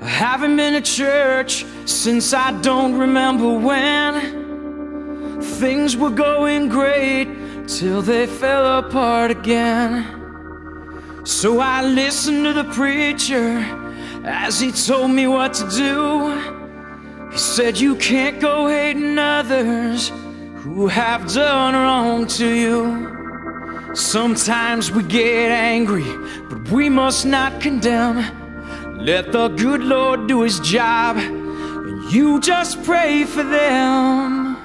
I haven't been to church since I don't remember when. Things were going great till they fell apart again. So I listened to the preacher as he told me what to do. He said, you can't go hating others who have done wrong to you. Sometimes we get angry, but we must not condemn. Let the good Lord do his job, and you just pray for them.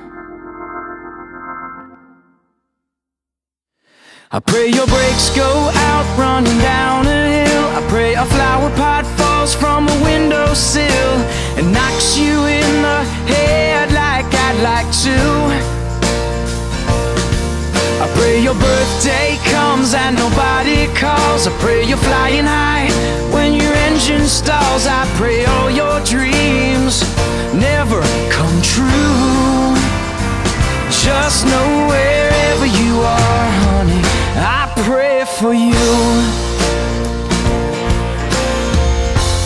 I pray your brakes go out running down a hill. I pray a flower pot falls from a windowsill and knocks you in the head like I'd like to. I pray your birthday comes and nobody calls. I pray you're flying high when your engine stalls. I pray all your dreams never come true. Just know wherever you are, honey, I pray for you.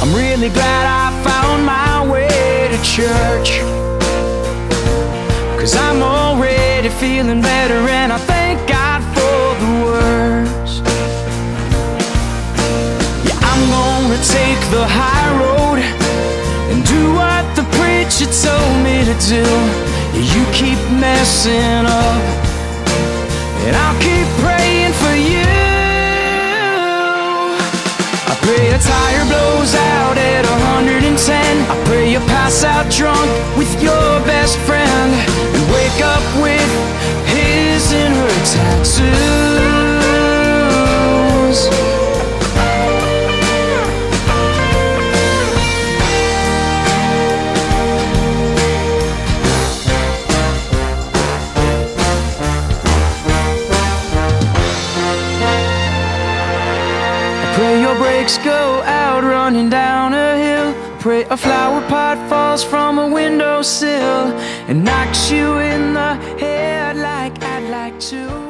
I'm really glad I found my way to church, 'cause I'm already feeling better, and I thank God for the words. Yeah, I'm gonna take the high road and do what the preacher told me to do. Yeah, you keep messing up and I'll keep praying for you. I pray a tire blows out at 110. I pray you pass out drunk with your best friend and wake up with his and her tattoos. Pray your brakes go out running down a hill. Pray a flower pot falls from a windowsill and knocks you in the head like I'd like to.